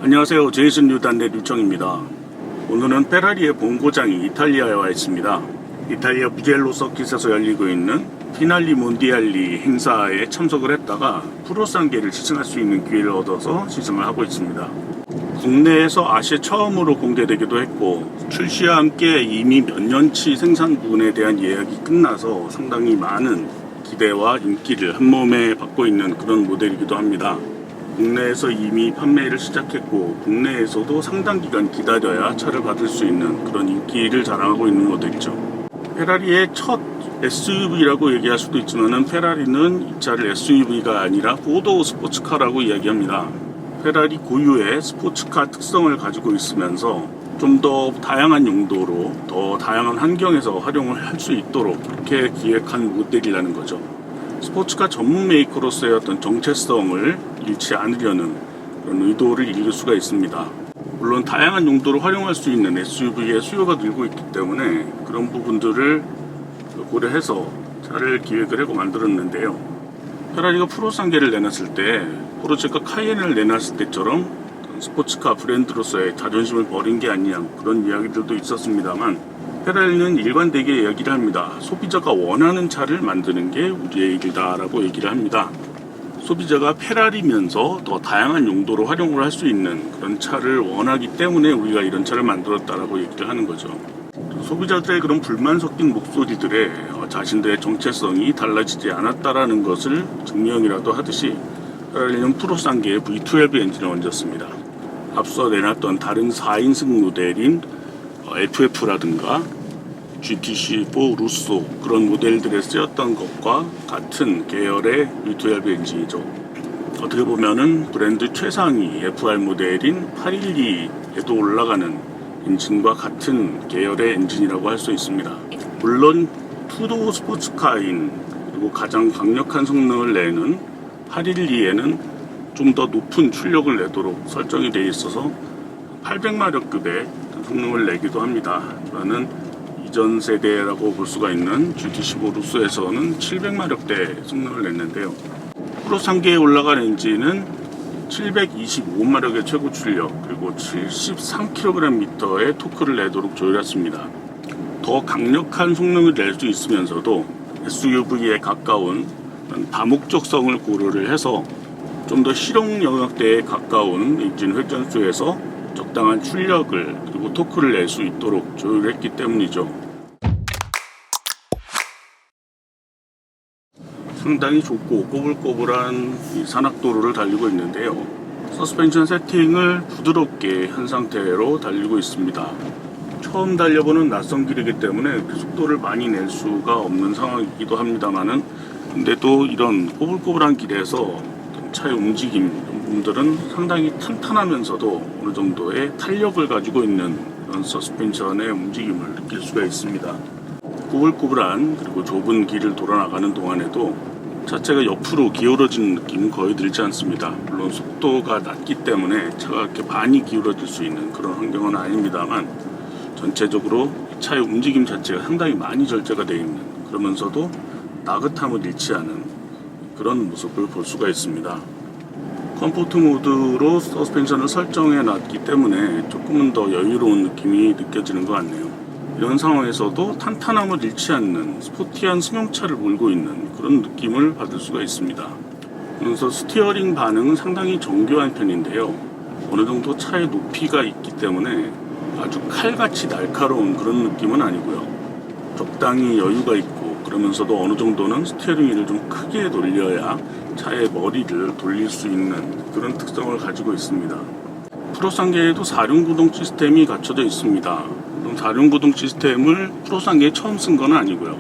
안녕하세요. 제이슨 뉴단의 류청입니다. 오늘은 페라리의 본고장이 이탈리아에 와 있습니다. 이탈리아 무젤로 서킷에서 열리고 있는 피날리 몬디알리 행사에 참석을 했다가 프로상계를 시승할 수 있는 기회를 얻어서 시승을 하고 있습니다. 국내에서 아시아 처음으로 공개되기도 했고 출시와 함께 이미 몇 년치 생산 부분에 대한 예약이 끝나서 상당히 많은 기대와 인기를 한몸에 받고 있는 그런 모델이기도 합니다. 국내에서 이미 판매를 시작했고 국내에서도 상당 기간 기다려야 차를 받을 수 있는 그런 인기를 자랑하고 있는 모델이죠. 페라리의 첫 SUV라고 얘기할 수도 있지만 페라리는 이 차를 SUV가 아니라 4도어 스포츠카라고 이야기합니다. 페라리 고유의 스포츠카 특성을 가지고 있으면서 좀 더 다양한 용도로 더 다양한 환경에서 활용을 할 수 있도록 그렇게 기획한 모델이라는 거죠. 스포츠카 전문 메이커로서의 어떤 정체성을 잃지 않으려는 그런 의도를 이룰 수가 있습니다. 물론 다양한 용도로 활용할 수 있는 SUV의 수요가 늘고 있기 때문에 그런 부분들을 고려해서 차를 기획을 하고 만들었는데요. 페라리가 프로상계를 내놨을 때 포르쉐가 카이엔을 내놨을 때처럼 스포츠카 브랜드로서의 자존심을 버린 게 아니냐 그런 이야기들도 있었습니다만 페라리는 일관되게 이야기를 합니다. 소비자가 원하는 차를 만드는 게 우리의 일이다 라고 얘기를 합니다. 소비자가 페라리면서 더 다양한 용도로 활용을 할 수 있는 그런 차를 원하기 때문에 우리가 이런 차를 만들었다라고 얘기를 하는 거죠. 소비자들의 그런 불만 섞인 목소리들에 자신들의 정체성이 달라지지 않았다라는 것을 증명이라도 하듯이 페라리는 프로상계의 V12 엔진을 얹었습니다. 앞서 내놨던 다른 4인승 모델인 FF라든가 GTC4 루소 그런 모델들에 쓰였던 것과 같은 계열의 V12 엔진이죠. 어떻게 보면은 브랜드 최상위 FR 모델인 812에도 올라가는 엔진과 같은 계열의 엔진이라고 할 수 있습니다. 물론 투도어 스포츠카인 그리고 가장 강력한 성능을 내는 812에는 좀 더 높은 출력을 내도록 설정이 되어 있어서 800마력급의 성능을 내기도 합니다. 저는 이전 세대라고 볼 수가 있는 GT15 루스에서는 700마력대 성능을 냈는데요. 프로상계에 올라간 엔진은 725마력의 최고 출력 그리고 73kgm의 토크를 내도록 조율했습니다. 더 강력한 성능을 낼 수 있으면서도 SUV에 가까운 다목적성을 고려를 해서 좀 더 실용 영역대에 가까운 엔진 회전수에서 적당한 출력을 그리고 토크를 낼 수 있도록 조율했기 때문이죠. 상당히 좁고 꼬불꼬불한 이 산악도로를 달리고 있는데요. 서스펜션 세팅을 부드럽게 한 상태로 달리고 있습니다. 처음 달려보는 낯선 길이기 때문에 속도를 많이 낼 수가 없는 상황이기도 합니다만은 근데도 이런 꼬불꼬불한 길에서 차의 움직임 부분들은 상당히 탄탄하면서도 어느 정도의 탄력을 가지고 있는 그런 서스펜션의 움직임을 느낄 수가 있습니다. 꾸불꾸불한 그리고 좁은 길을 돌아나가는 동안에도 자체가 옆으로 기울어지는 느낌은 거의 들지 않습니다. 물론 속도가 낮기 때문에 차가 이렇게 많이 기울어질 수 있는 그런 환경은 아닙니다만 전체적으로 차의 움직임 자체가 상당히 많이 절제가 되어 있는 그러면서도 나긋함을 잃지 않은 그런 모습을 볼 수가 있습니다. 컴포트 모드로 서스펜션을 설정해 놨기 때문에 조금은 더 여유로운 느낌이 느껴지는 것 같네요. 이런 상황에서도 탄탄함을 잃지 않는 스포티한 승용차를 몰고 있는 그런 느낌을 받을 수가 있습니다. 그래서 스티어링 반응은 상당히 정교한 편인데요. 어느 정도 차의 높이가 있기 때문에 아주 칼같이 날카로운 그런 느낌은 아니고요. 적당히 여유가 있고 그러면서도 어느 정도는 스티어링 휠을 좀 크게 돌려야 차의 머리를 돌릴 수 있는 그런 특성을 가지고 있습니다. 프로상계에도 4륜구동 시스템이 갖춰져 있습니다. 4륜구동 시스템을 프로상계에 처음 쓴 건 아니고요.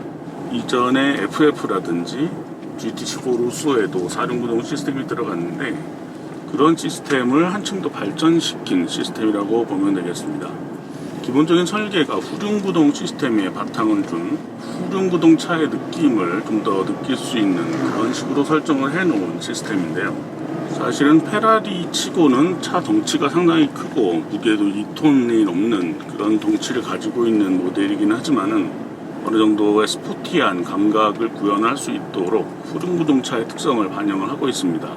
이전에 FF라든지 GT15 루소에도 4륜구동 시스템이 들어갔는데 그런 시스템을 한층 더 발전시킨 시스템이라고 보면 되겠습니다. 기본적인 설계가 후륜구동 시스템에 바탕을 둔 후륜구동 차의 느낌을 좀 더 느낄 수 있는 그런 식으로 설정을 해놓은 시스템인데요. 사실은 페라리 치고는 차 덩치가 상당히 크고 무게도 2톤이 넘는 그런 덩치를 가지고 있는 모델이긴 하지만은 어느 정도의 스포티한 감각을 구현할 수 있도록 후륜구동 차의 특성을 반영을 하고 있습니다.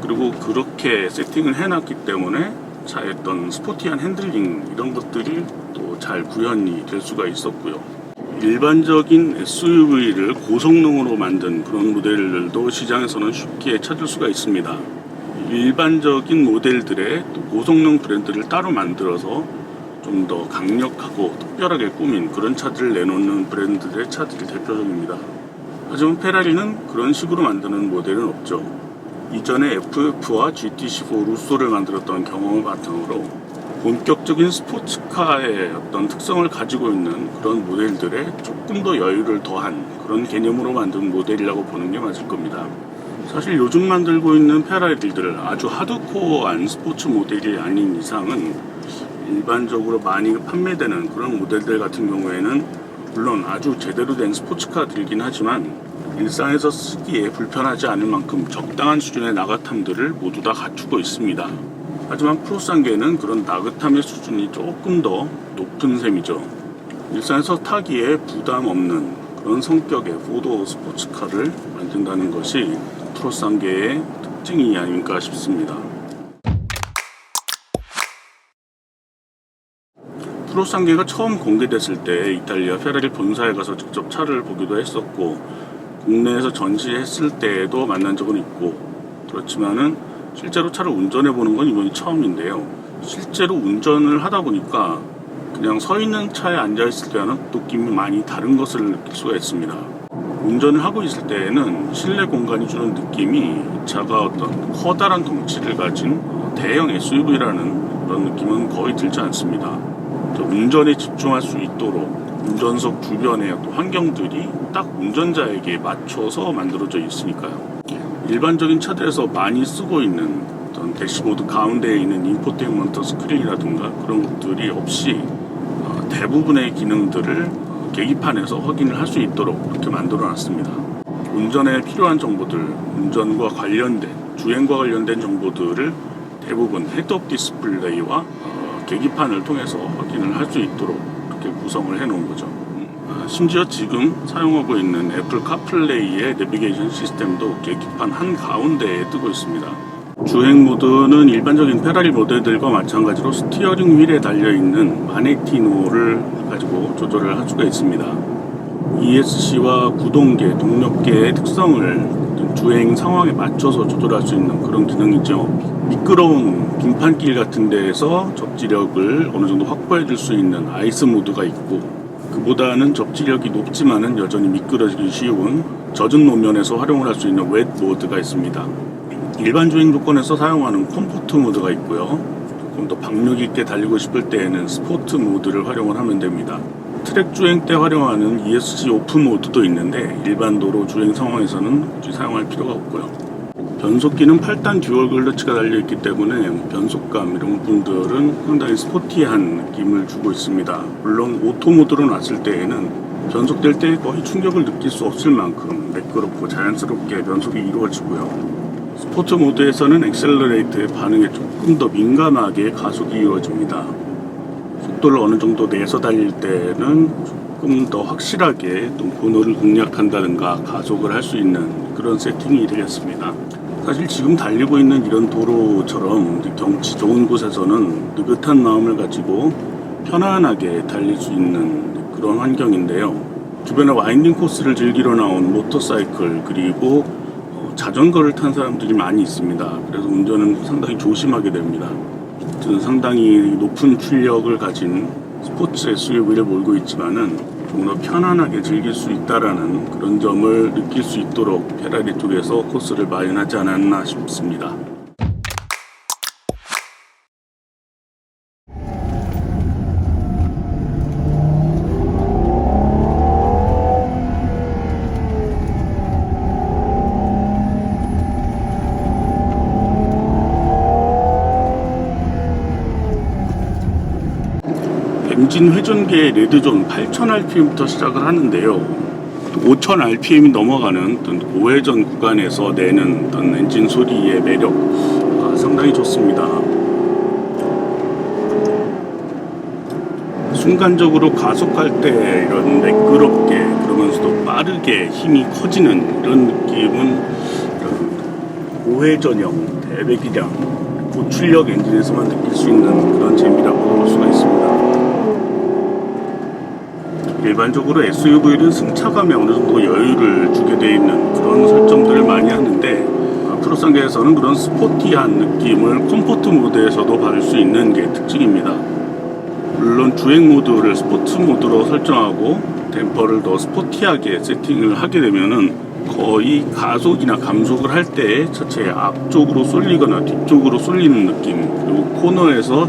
그리고 그렇게 세팅을 해놨기 때문에 차의 어떤 스포티한 핸들링 이런 것들이 또 잘 구현이 될 수가 있었고요. 일반적인 SUV를 고성능으로 만든 그런 모델들도 시장에서는 쉽게 찾을 수가 있습니다. 일반적인 모델들의 또 고성능 브랜드를 따로 만들어서 좀 더 강력하고 특별하게 꾸민 그런 차들을 내놓는 브랜드의 차들이 대표적입니다. 하지만 페라리는 그런 식으로 만드는 모델은 없죠. 이전에 FF와 GT14 루소를 만들었던 경험을 바탕으로 본격적인 스포츠카의 어떤 특성을 가지고 있는 그런 모델들에 조금 더 여유를 더한 그런 개념으로 만든 모델이라고 보는 게 맞을 겁니다. 사실 요즘 만들고 있는 페라리들 아주 하드코어한 스포츠 모델이 아닌 이상은 일반적으로 많이 판매되는 그런 모델들 같은 경우에는 물론 아주 제대로 된 스포츠카들이긴 하지만 일상에서 쓰기에 불편하지 않을 만큼 적당한 수준의 나긋함들을 모두 다 갖추고 있습니다. 하지만 프로상계는 그런 나긋함의 수준이 조금 더 높은 셈이죠. 일상에서 타기에 부담 없는 그런 성격의 4도어 스포츠카를 만든다는 것이 프로상계의 특징이 아닌가 싶습니다. 프로상계가 처음 공개됐을 때 이탈리아 페라리 본사에 가서 직접 차를 보기도 했었고 국내에서 전시했을 때에도 만난 적은 있고 그렇지만은 실제로 차를 운전해 보는 건 이번이 처음인데요. 실제로 운전을 하다 보니까 그냥 서 있는 차에 앉아 있을 때와는 느낌이 많이 다른 것을 느낄 수가 있습니다. 운전을 하고 있을 때에는 실내 공간이 주는 느낌이 이 차가 어떤 커다란 덩치를 가진 대형 SUV라는 그런 느낌은 거의 들지 않습니다. 운전에 집중할 수 있도록 운전석 주변의 환경들이 딱 운전자에게 맞춰서 만들어져 있으니까요. 일반적인 차들에서 많이 쓰고 있는 어떤 대시보드 가운데에 있는 인포테인먼트 스크린이라든가 그런 것들이 없이 대부분의 기능들을 계기판에서 확인을 할 수 있도록 그렇게 만들어 놨습니다. 운전에 필요한 정보들, 운전과 관련된, 주행과 관련된 정보들을 대부분 헤드업 디스플레이와 계기판을 통해서 확인을 할 수 있도록 그렇게 구성을 해 놓은 거죠. 심지어 지금 사용하고 있는 애플 카플레이의 내비게이션 시스템도 계기판 한가운데에 뜨고 있습니다. 주행 모드는 일반적인 페라리 모델들과 마찬가지로 스티어링 휠에 달려있는 마네티노를 가지고 조절을 할 수가 있습니다. ESC와 구동계, 동력계의 특성을 주행 상황에 맞춰서 조절할 수 있는 그런 기능이죠. 미끄러운 빙판길 같은 데에서 접지력을 어느 정도 확보해 줄 수 있는 아이스 모드가 있고 그보다는 접지력이 높지만은 여전히 미끄러지기 쉬운 젖은路면에서 활용을 할 수 있는 웻 모드가 있습니다. 일반 주행 조건에서 사용하는 컴포트 모드가 있고요. 조금 더 박력 있게 달리고 싶을 때에는 스포트 모드를 활용을 하면 됩니다. 트랙 주행 때 활용하는 ESC 오프 모드도 있는데 일반 도로 주행 상황에서는 굳이 사용할 필요가 없고요. 변속기는 8단 듀얼 클러치가 달려있기 때문에 변속감 이런 분들은 상당히 스포티한 느낌을 주고 있습니다. 물론 오토 모드로 놨을 때에는 변속될 때 거의 충격을 느낄 수 없을 만큼 매끄럽고 자연스럽게 변속이 이루어지고요. 스포츠 모드에서는 엑셀러레이터의 반응에 조금 더 민감하게 가속이 이루어집니다. 속도를 어느 정도 내서 달릴 때는 조금 더 확실하게 또 번호를 공략한다든가 가속을 할 수 있는 그런 세팅이 되겠습니다. 사실 지금 달리고 있는 이런 도로처럼 경치 좋은 곳에서는 느긋한 마음을 가지고 편안하게 달릴 수 있는 그런 환경인데요. 주변에 와인딩 코스를 즐기러 나온 모터사이클 그리고 자전거를 탄 사람들이 많이 있습니다. 그래서 운전은 상당히 조심하게 됩니다. 저는 상당히 높은 출력을 가진 스포츠 SUV를 몰고 있지만은 좀 더 편안하게 즐길 수 있다라는 그런 점을 느낄 수 있도록 페라리 쪽에서 코스를 마련하지 않았나 싶습니다. 엔진 회전계의 레드존 8000rpm부터 시작을 하는데요. 5000rpm이 넘어가는 어떤 고회전 구간에서 내는 어떤 엔진 소리의 매력 상당히 좋습니다. 순간적으로 가속할 때 이런 매끄럽게 그러면서도 빠르게 힘이 커지는 이런 느낌은 고회전형 대배기량 고출력 엔진에서만 느낄 수 있는 그런 재미라고 볼 수가 있습니다. 일반적으로 SUV는 승차감에 어느 정도 여유를 주게 되어 있는 그런 설정들을 많이 하는데, 프로상계에서는 그런 스포티한 느낌을 컴포트 모드에서도 받을 수 있는 게 특징입니다. 물론 주행 모드를 스포츠 모드로 설정하고 댐퍼를 더 스포티하게 세팅을 하게 되면은 거의 가속이나 감속을 할 때 차체 앞쪽으로 쏠리거나 뒤쪽으로 쏠리는 느낌, 그리고 코너에서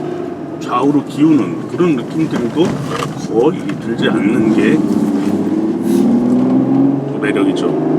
좌우로 기우는 그런 느낌들도 거의 들지 않는 게 매력이죠.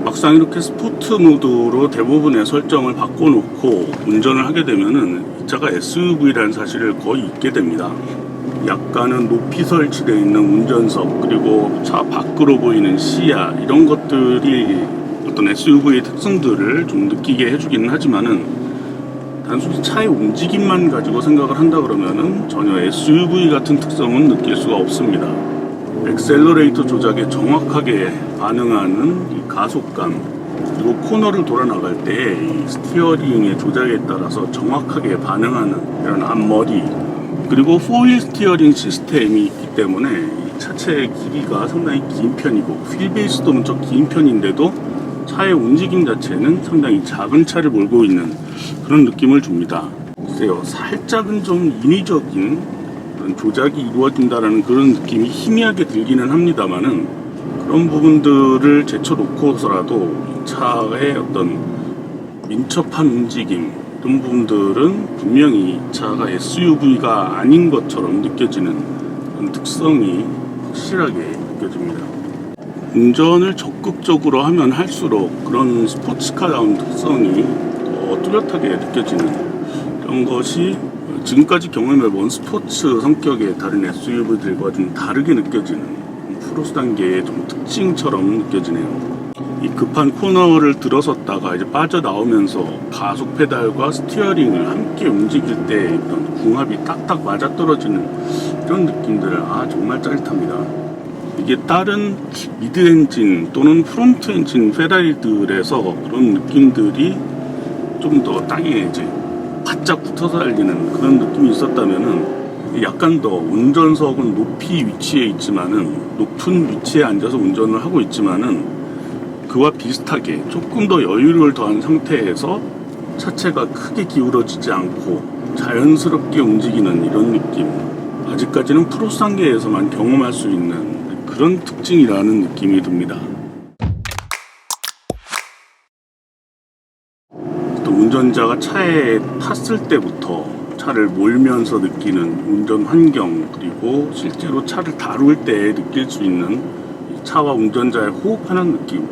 막상 이렇게 스포츠 모드로 대부분의 설정을 바꿔놓고 운전을 하게 되면은 이 차가 SUV라는 사실을 거의 잊게 됩니다. 약간은 높이 설치되어 있는 운전석, 그리고 차 밖으로 보이는 시야, 이런 것들이 어떤 SUV의 특성들을 좀 느끼게 해주기는 하지만은 단순히 차의 움직임만 가지고 생각을 한다 그러면은 전혀 SUV 같은 특성은 느낄 수가 없습니다. 액셀러레이터 조작에 정확하게 반응하는 이 가속감, 그리고 코너를 돌아 나갈 때 이 스티어링의 조작에 따라서 정확하게 반응하는 이런 앞머리, 그리고 4휠 스티어링 시스템이 있기 때문에 이 차체의 길이가 상당히 긴 편이고, 휠베이스도 무척 긴 편인데도 차의 움직임 자체는 상당히 작은 차를 몰고 있는 그런 느낌을 줍니다. 글쎄요, 살짝은 좀 인위적인 조작이 이루어진다라는 그런 느낌이 희미하게 들기는 합니다만은, 그런 부분들을 제쳐놓고서라도 이 차의 어떤 민첩한 움직임, 이런 부분들은 분명히 이 차가 SUV가 아닌 것처럼 느껴지는 그런 특성이 확실하게 느껴집니다. 운전을 적극적으로 하면 할수록 그런 스포츠카다운 특성이 더 뚜렷하게 느껴지는 그런 것이 지금까지 경험해본 스포츠 성격의 다른 SUV들과 좀 다르게 느껴지는 프로스 단계의 좀 특징처럼 느껴지네요. 이 급한 코너를 들어섰다가 이제 빠져나오면서 가속 페달과 스티어링을 함께 움직일 때 이런 궁합이 딱딱 맞아떨어지는 이런 느낌들, 정말 짜릿합니다. 이게 다른 미드 엔진 또는 프론트 엔진 페라리들에서 그런 느낌들이 좀 더 땅에 이제 바짝 붙어서 달리는 그런 느낌이 있었다면은, 약간 더 운전석은 높이 위치해 있지만은, 높은 위치에 앉아서 운전을 하고 있지만은 그와 비슷하게 조금 더 여유를 더한 상태에서 차체가 크게 기울어지지 않고 자연스럽게 움직이는 이런 느낌, 아직까지는 프로스 단계에서만 경험할 수 있는 그런 특징이라는 느낌이 듭니다. 또 운전자가 차에 탔을 때부터 차를 몰면서 느끼는 운전 환경, 그리고 실제로 차를 다룰 때 느낄 수 있는 차와 운전자의 호흡하는 느낌,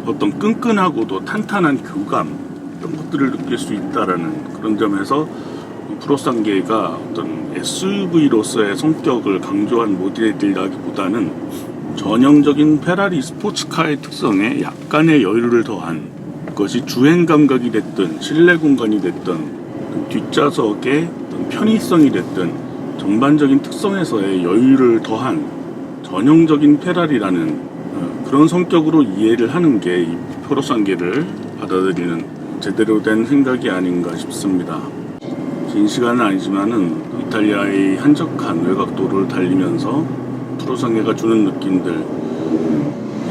어떤 끈끈하고도 탄탄한 교감, 이런 것들을 느낄 수 있다라는 그런 점에서 프로스 단계가 어떤 SUV로서의 성격을 강조한 모델이라기보다는 전형적인 페라리 스포츠카의 특성에 약간의 여유를 더한, 그것이 주행 감각이 됐든 실내 공간이 됐든 뒷좌석의 편의성이 됐든 전반적인 특성에서의 여유를 더한 전형적인 페라리라는 그런 성격으로 이해를 하는 게 이 프로스 단계를 받아들이는 제대로 된 생각이 아닌가 싶습니다. 긴 시간은 아니지만은 이탈리아의 한적한 외곽도로를 달리면서 프로스 단계가 주는 느낌들,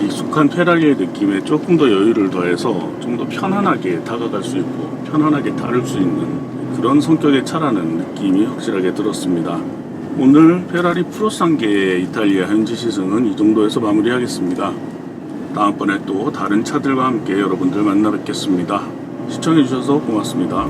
익숙한 페라리의 느낌에 조금 더 여유를 더해서 좀 더 편안하게 다가갈 수 있고 편안하게 다룰 수 있는 그런 성격의 차라는 느낌이 확실하게 들었습니다. 오늘 페라리 프로스 단계의 이탈리아 현지 시승은 이 정도에서 마무리하겠습니다. 다음번에 또 다른 차들과 함께 여러분들 만나 뵙겠습니다. 시청해주셔서 고맙습니다.